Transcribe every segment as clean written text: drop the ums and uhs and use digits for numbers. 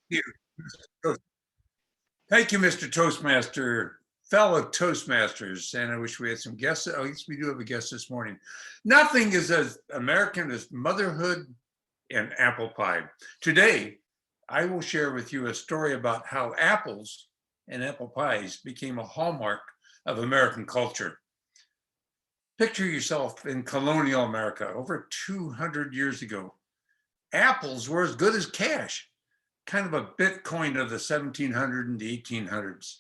you. Thank you, Mr. Toastmaster, fellow Toastmasters. And I wish we had some guests. At least we do have a guest this morning. Nothing is as American as motherhood and apple pie. Today, I will share with you a story about how apples and apple pies became a hallmark of American culture. Picture yourself in colonial America over 200 years ago. Apples were as good as cash, kind of a Bitcoin of the 1700s and the 1800s.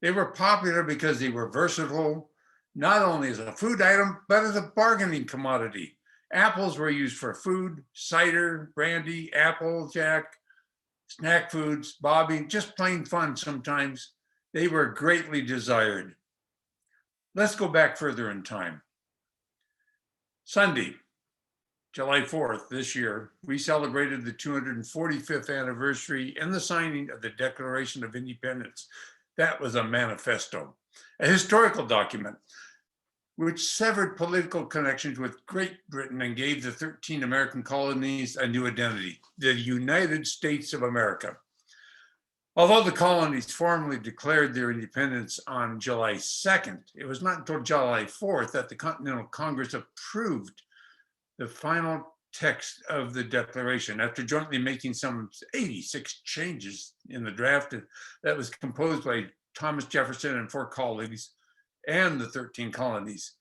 They were popular because they were versatile, not only as a food item, but as a bargaining commodity. Apples were used for food, cider, brandy, applejack, snack foods, bobbing, just plain fun sometimes. They were greatly desired. Let's go back further in time. Sunday, July 4th this year, we celebrated the 245th anniversary and the signing of the Declaration of Independence. That was a manifesto, a historical document which severed political connections with Great Britain and gave the 13 American colonies a new identity, the United States of America. Although the colonies formally declared their independence on July 2nd, it was not until July 4th that the Continental Congress approved the final text of the Declaration after jointly making some 86 changes in the draft that was composed by Thomas Jefferson and 4 colleagues and the 13 colonies.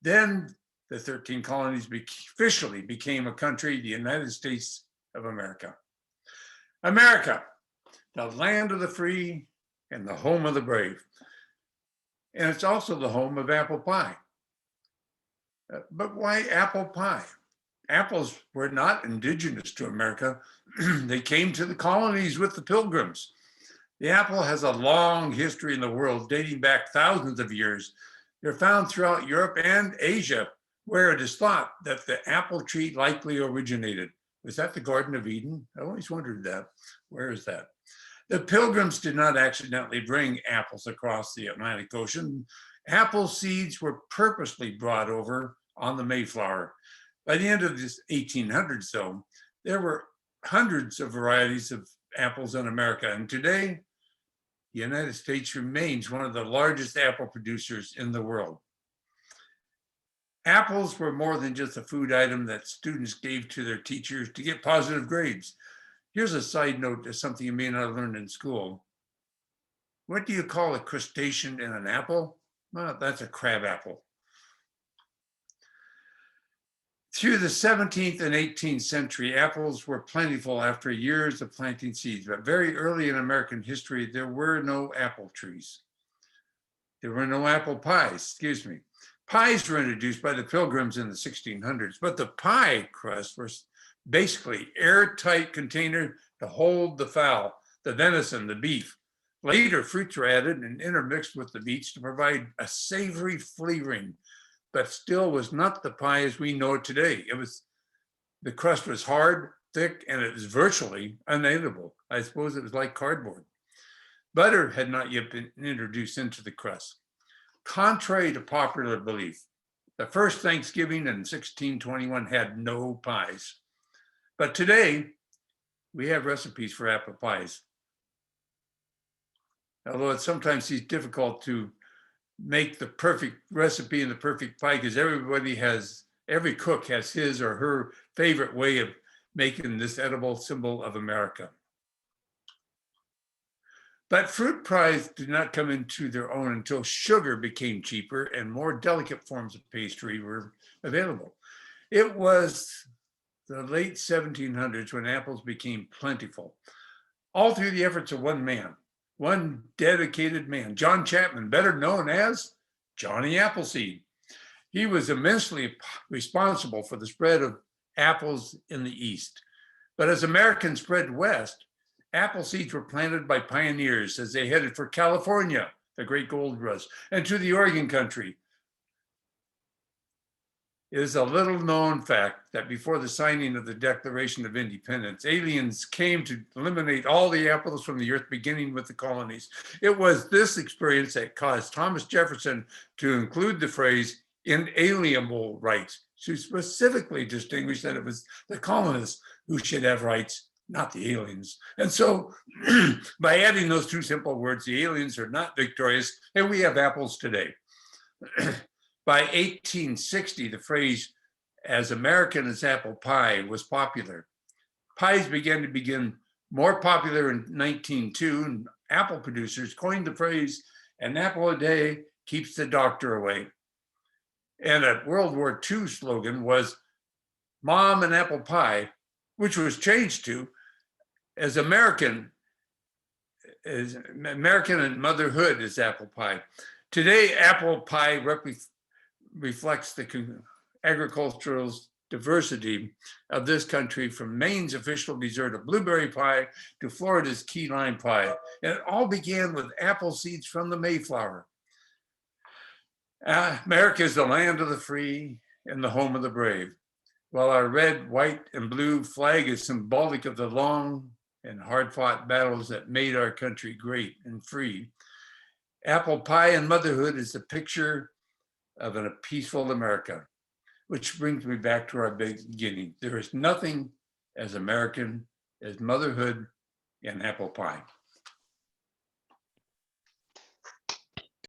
Then the 13 colonies officially became a country, the United States of America. America, the land of the free and the home of the brave. And it's also the home of apple pie. But why apple pie? Apples were not indigenous to America. They came to the colonies with the Pilgrims. The apple has a long history in the world, dating back thousands of years. They're found throughout Europe and Asia, where it is thought that the apple tree likely originated. Was that the Garden of Eden? I always wondered that. Where is that? The Pilgrims did not accidentally bring apples across the Atlantic Ocean. Apple seeds were purposely brought over on the Mayflower. By the end of the 1800s, though, there were hundreds of varieties of apples in America. And today, the United States remains one of the largest apple producers in the world. Apples were more than just a food item that students gave to their teachers to get positive grades. Here's a side note to something you may not have learned in school. What do you call a crustacean in an apple? Well, that's a crab apple. Through the 17th and 18th century, apples were plentiful after years of planting seeds, but very early in American history, there were no apple trees. There were no apple pies, excuse me. Pies were introduced by the Pilgrims in the 1600s, but the pie crust was basically airtight container to hold the fowl, the venison, the beef. Later, fruits were added and intermixed with the meats to provide a savory flavoring, but still was not the pie as we know it today. The crust was hard, thick, and it was virtually unedible. I suppose it was like cardboard. Butter had not yet been introduced into the crust. Contrary to popular belief, the first Thanksgiving in 1621 had no pies. But today, we have recipes for apple pies. Although it sometimes seems difficult to make the perfect recipe and the perfect pie because every cook has his or her favorite way of making this edible symbol of America. But fruit pies did not come into their own until sugar became cheaper and more delicate forms of pastry were available. It was the late 1700s when apples became plentiful, all through the efforts of one man, one dedicated man, John Chapman, better known as Johnny Appleseed. He was immensely responsible for the spread of apples in the East. But as Americans spread west, apple seeds were planted by pioneers as they headed for California, the great gold rush, and to the Oregon country. It is a little known fact that before the signing of the Declaration of Independence, aliens came to eliminate all the apples from the earth, beginning with the colonies. It was this experience that caused Thomas Jefferson to include the phrase inalienable rights, to specifically distinguish that it was the colonists who should have rights, not the aliens. And so by adding those two simple words, the aliens are not victorious, and we have apples today. By 1860, the phrase "as American as apple pie" was popular. Pies began to become more popular in 1902, and apple producers coined the phrase "an apple a day keeps the doctor away." And a World War II slogan was "Mom and apple pie," which was changed to "as American and motherhood is apple pie." Today, apple pie reflects the agricultural diversity of this country, from Maine's official dessert of blueberry pie to Florida's key lime pie. And it all began with apple seeds from the Mayflower. America is the land of the free and the home of the brave. While our red, white, and blue flag is symbolic of the long and hard-fought battles that made our country great and free, apple pie and motherhood is a picture of a peaceful America, which brings me back to our beginning. There is nothing as American as motherhood and apple pie.